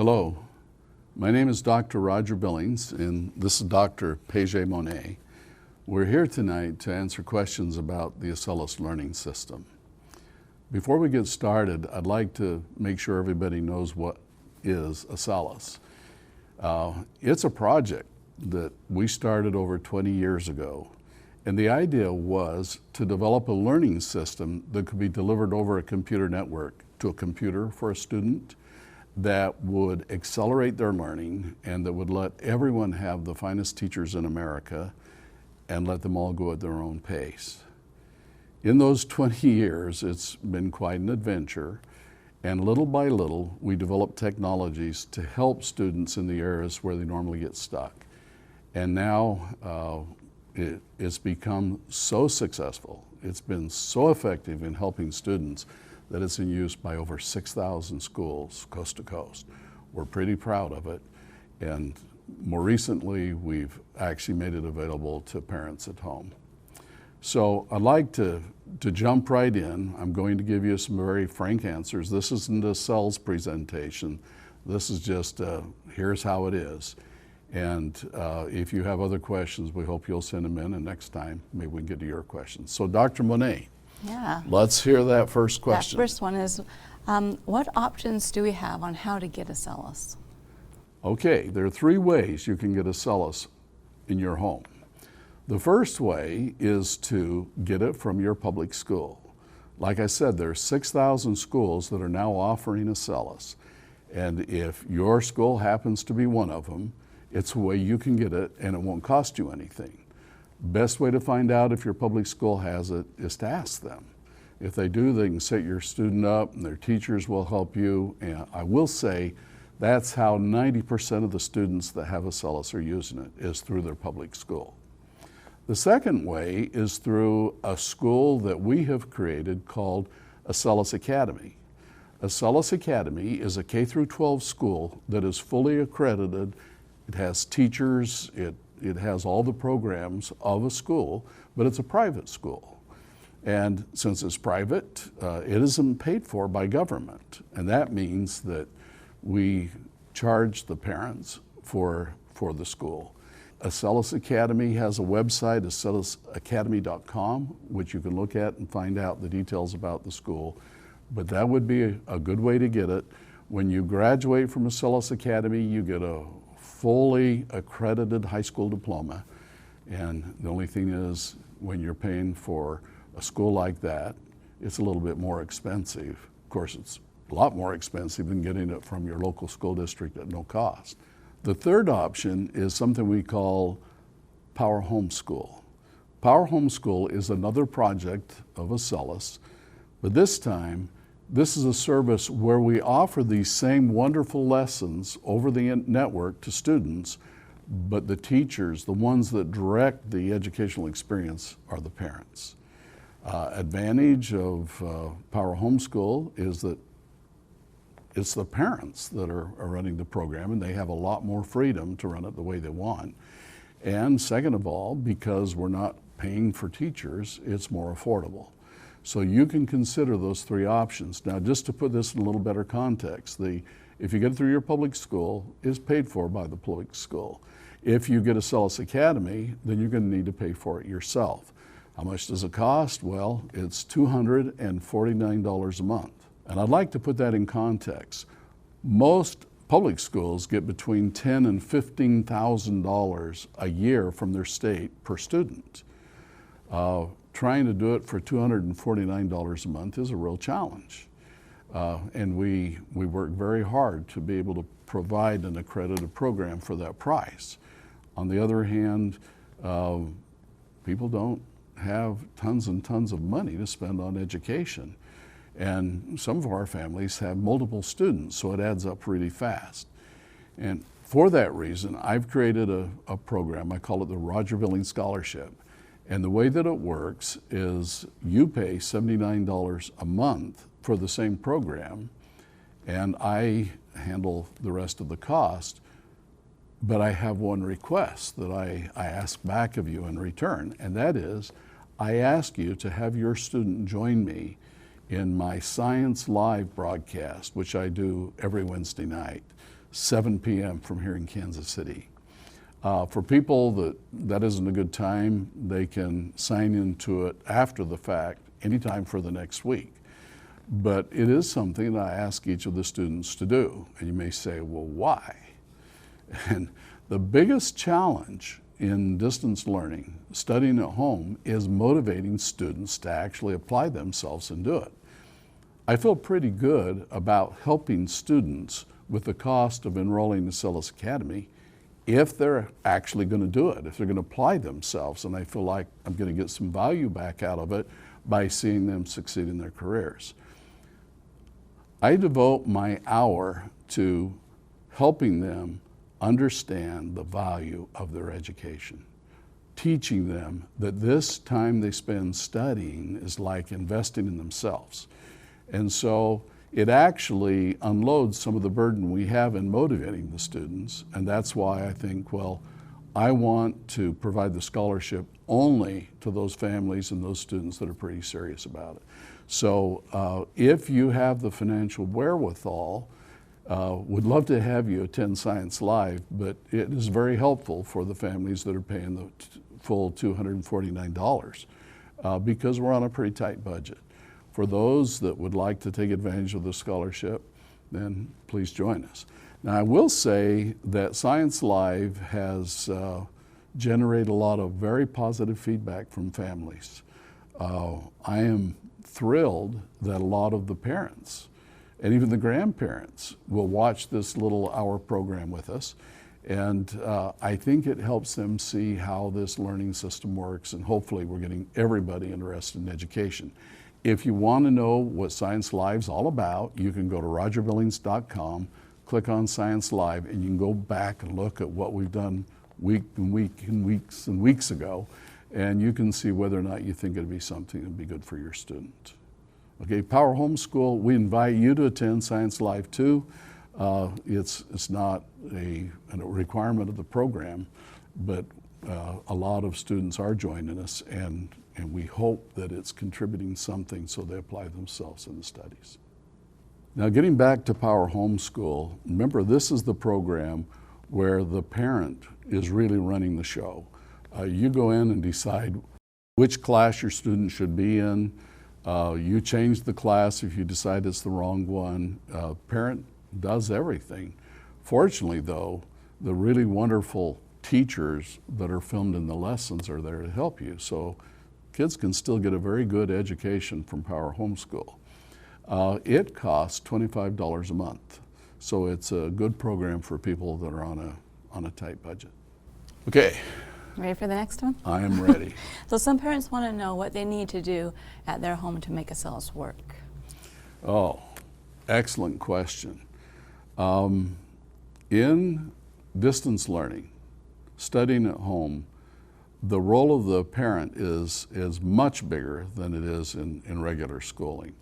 Hello, my name is Dr. Roger Billings, and this is Dr. Paget Monet. We're here tonight to answer questions about the Acellus Learning System. Before we get started, I'd like to make sure everybody knows what is Acellus. It's a project that we started over 20 years ago, and the idea was to develop a learning system that could be delivered over a computer network to a computer for a student that would accelerate their learning and that would let everyone have the finest teachers in America and let them all go at their own pace. In those 20 years, it's been quite an adventure, and little by little, we developed technologies to help students in the areas where they normally get stuck. And now it's become so successful, it's been so effective in helping students that it's in use by over 6,000 schools coast to coast. We're pretty proud of it, and more recently we've actually made it available to parents at home. So I'd like to jump right in. I'm going to give you some very frank answers. This isn't a sales presentation. This is just here's how it is. And if you have other questions, we hope you'll send them in, and next time maybe we can get to your questions. So Dr. Monet. Yeah. Let's hear that first question. That first one is, what options do we have on how to get Acellus? Okay, there are three ways you can get Acellus in your home. The first way is to get it from your public school. Like I said, there are 6,000 schools that are now offering Acellus. And if your school happens to be one of them, it's a way you can get it and it won't cost you anything. Best way to find out if your public school has it is to ask them. If they do, they can set your student up and their teachers will help you. And I will say that's how 90% of the students that have Acellus are using it, is through their public school. The second way is through a school that we have created called Acellus Academy. Acellus Academy is a K-12 school that is fully accredited. It has teachers, it has all the programs of a school, but it's a private school. And since it's private, it isn't paid for by government. And that means that we charge the parents for the school. Acellus Academy has a website, acellusacademy.com, which you can look at and find out the details about the school. But that would be a good way to get it. When you graduate from Acellus Academy, you get a fully accredited high school diploma. And the only thing is, when you're paying for a school like that, it's a little bit more expensive. Of course, it's a lot more expensive than getting it from your local school district at no cost. The third option is something we call Power Homeschool. Power Homeschool is another project of Acellus, but this time, this is a service where we offer these same wonderful lessons over the network to students, but the teachers, the ones that direct the educational experience, are the parents. Advantage of Power Homeschool is that it's the parents that are running the program, and they have a lot more freedom to run it the way they want. And second of all, because we're not paying for teachers, it's more affordable. So you can consider those three options. Now, just to put this in a little better context, if you get it through your public school, it's paid for by the public school. If you get Acellus Academy, then you're going to need to pay for it yourself. How much does it cost? Well, it's $249 a month. And I'd like to put that in context. Most public schools get between $10,000 and $15,000 a year from their state per student. Trying to do it for $249 a month is a real challenge. And we work very hard to be able to provide an accredited program for that price. On the other hand, people don't have tons and tons of money to spend on education. And some of our families have multiple students, so it adds up really fast. And for that reason, I've created a program. I call it the Roger Billings Scholarship. And the way that it works is you pay $79 a month for the same program, and I handle the rest of the cost, but I have one request that I ask back of you in return, and that is, I ask you to have your student join me in my Science Live broadcast, which I do every Wednesday night. 7 p.m. from here in Kansas City. For people that isn't a good time, they can sign into it after the fact, anytime for the next week. But it is something that I ask each of the students to do. And you may say, well, why? And the biggest challenge in distance learning, studying at home, is motivating students to actually apply themselves and do it. I feel pretty good about helping students with the cost of enrolling in Acellus Academy if they're actually going to do it, if they're going to apply themselves, and I feel like I'm going to get some value back out of it by seeing them succeed in their careers. I devote my hour to helping them understand the value of their education, teaching them that this time they spend studying is like investing in themselves. And so it actually unloads some of the burden we have in motivating the students, and that's why I think, well, I want to provide the scholarship only to those families and those students that are pretty serious about it. So if you have the financial wherewithal, would love to have you attend Science Live, but it is very helpful for the families that are paying the full $249 because we're on a pretty tight budget. For those that would like to take advantage of the scholarship, then please join us. Now, I will say that Science Live has generated a lot of very positive feedback from families. I am thrilled that a lot of the parents and even the grandparents will watch this little hour program with us. And I think it helps them see how this learning system works, and hopefully we're getting everybody interested in education. If you want to know what Science Live's all about, you can go to rogerbillings.com, click on Science Live, and you can go back and look at what we've done weeks ago, and you can see whether or not you think it'd be something that'd be good for your student. Okay, Power Homeschool, we invite you to attend Science Live too. It's not a requirement of the program, but a lot of students are joining us, and we hope that it's contributing something so they apply themselves in the studies. Now, getting back to Power Homeschool, remember this is the program where the parent is really running the show. You go in and decide which class your student should be in. You change the class if you decide it's the wrong one. Parent does everything. Fortunately, though, the really wonderful teachers that are filmed in the lessons are there to help you. So kids can still get a very good education from Power Homeschool. It costs $25 a month. So it's a good program for people that are on a tight budget. Okay. Ready for the next one? I am ready. So some parents want to know what they need to do at their home to make Acellus work. Oh, excellent question. In distance learning, studying at home, the role of the parent is much bigger than it is in regular schooling.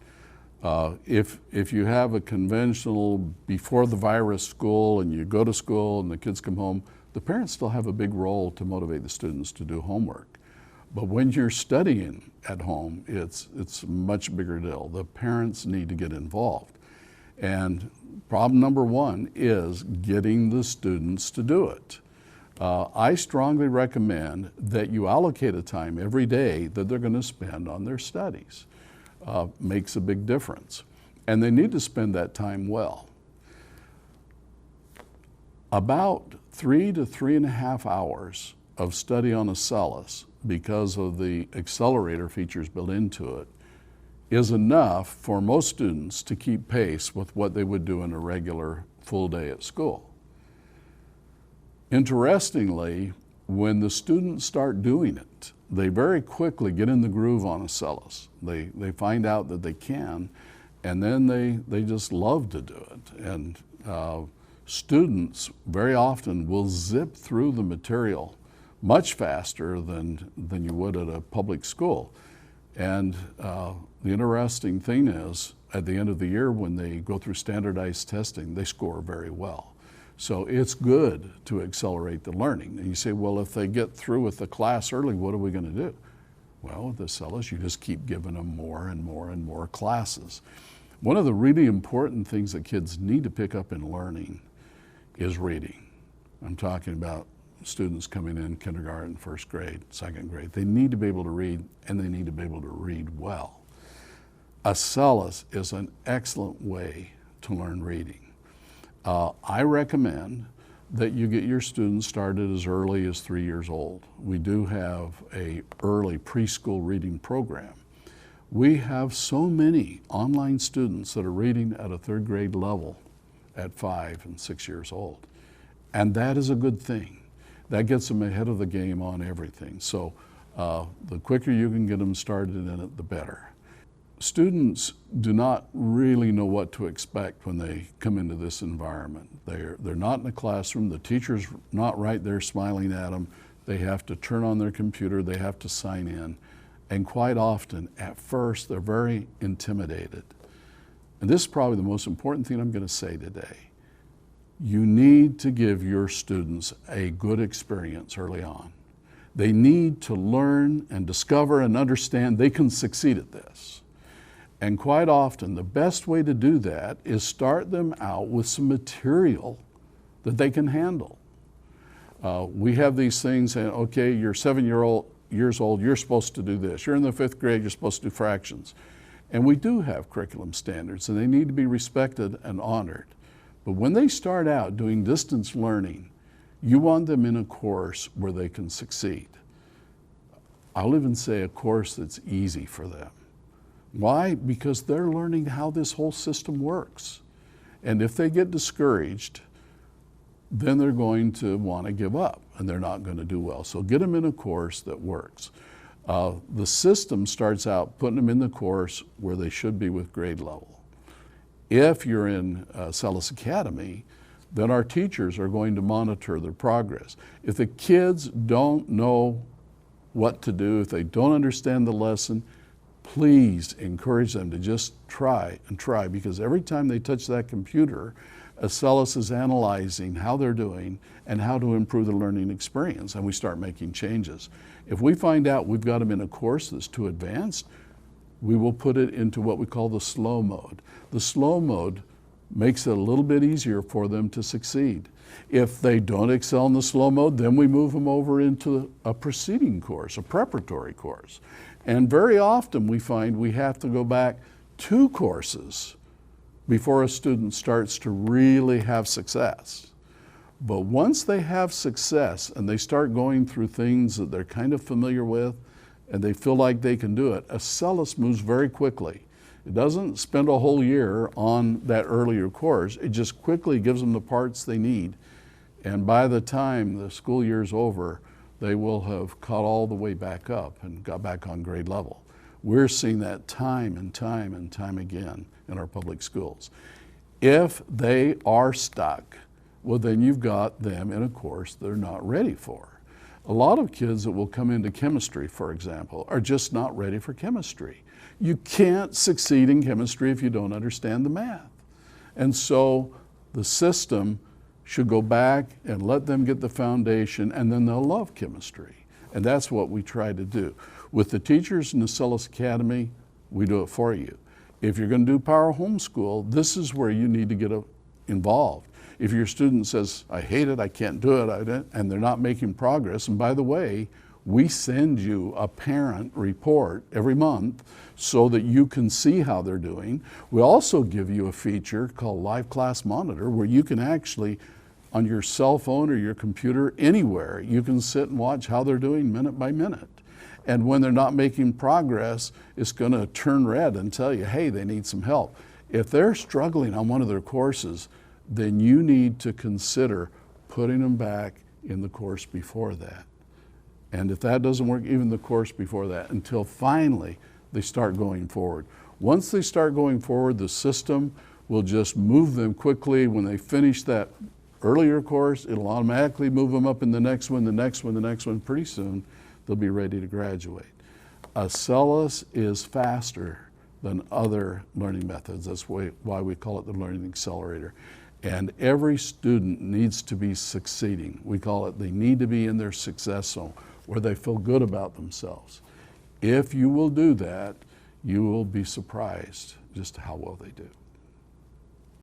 If you have a conventional before the virus school and you go to school and the kids come home, the parents still have a big role to motivate the students to do homework. But when you're studying at home, it's a much bigger deal. The parents need to get involved. And problem number one is getting the students to do it. I strongly recommend that you allocate a time every day that they're going to spend on their studies. Makes a big difference. And they need to spend that time well. About 3 to 3.5 hours of study on Acellus, because of the accelerator features built into it, is enough for most students to keep pace with what they would do in a regular full day at school. Interestingly, when the students start doing it, they very quickly get in the groove on Acellus. They find out that they can, and then they just love to do it. And students very often will zip through the material much faster than you would at a public school. And the interesting thing is, at the end of the year when they go through standardized testing, they score very well. So it's good to accelerate the learning. And you say, well, if they get through with the class early, what are we going to do? Well, with Acellus, you just keep giving them more and more and more classes. One of the really important things that kids need to pick up in learning is reading. I'm talking about students coming in kindergarten, first grade, second grade. They need to be able to read, and they need to be able to read well. Acellus is an excellent way to learn reading. I recommend that you get your students started as early as 3 years old. We do have an early preschool reading program. We have so many online students that are reading at a third grade level at 5 and 6 years old. And that is a good thing. That gets them ahead of the game on everything. So the quicker you can get them started in it, the better. Students do not really know what to expect when they come into this environment. They're not in a classroom. The teacher's not right there smiling at them. They have to turn on their computer. They have to sign in. And quite often, at first, they're very intimidated. And this is probably the most important thing I'm going to say today. You need to give your students a good experience early on. They need to learn and discover and understand they can succeed at this. And quite often, the best way to do that is start them out with some material that they can handle. We have these things saying, okay, you're 7 years old, you're supposed to do this. You're in the 5th grade, you're supposed to do fractions. And we do have curriculum standards, and they need to be respected and honored. But when they start out doing distance learning, you want them in a course where they can succeed. I'll even say a course that's easy for them. Why? Because they're learning how this whole system works. And if they get discouraged, then they're going to want to give up and they're not going to do well. So get them in a course that works. The system starts out putting them in the course where they should be with grade level. If you're in Acellus Academy, then our teachers are going to monitor their progress. If the kids don't know what to do, if they don't understand the lesson, please encourage them to just try and try, because every time they touch that computer, Acellus is analyzing how they're doing and how to improve the learning experience, and we start making changes. If we find out we've got them in a course that's too advanced, we will put it into what we call the slow mode. The slow mode makes it a little bit easier for them to succeed. If they don't excel in the slow mode, then we move them over into a preceding course, a preparatory course. And very often we find we have to go back 2 courses before a student starts to really have success. But once they have success and they start going through things that they're kind of familiar with and they feel like they can do it, Acellus moves very quickly. It doesn't spend a whole year on that earlier course. It just quickly gives them the parts they need. And by the time the school year's over, they will have caught all the way back up and got back on grade level. We're seeing that time and time and time again in our public schools. If they are stuck, well, then you've got them in a course they're not ready for. A lot of kids that will come into chemistry, for example, are just not ready for chemistry. You can't succeed in chemistry if you don't understand the math. And so the system should go back and let them get the foundation, and then they'll love chemistry. And that's what we try to do. With the teachers in the Acellus Academy, we do it for you. If you're going to do Power Homeschool, this is where you need to get involved. If your student says, I hate it, I can't do it, and they're not making progress, and by the way, we send you a parent report every month so that you can see how they're doing. We also give you a feature called Live Class Monitor, where you can actually, on your cell phone or your computer, anywhere, you can sit and watch how they're doing minute by minute. And when they're not making progress, it's going to turn red and tell you, hey, they need some help. If they're struggling on one of their courses, then you need to consider putting them back in the course before that. And if that doesn't work, even the course before that, until finally they start going forward. Once they start going forward, the system will just move them quickly. When they finish that earlier course, it'll automatically move them up in the next one, the next one, the next one. Pretty soon, they'll be ready to graduate. Acellus is faster than other learning methods. That's why we call it the Learning Accelerator. And every student needs to be succeeding. We call it, they need to be in their success zone where they feel good about themselves. If you will do that, you will be surprised just how well they do.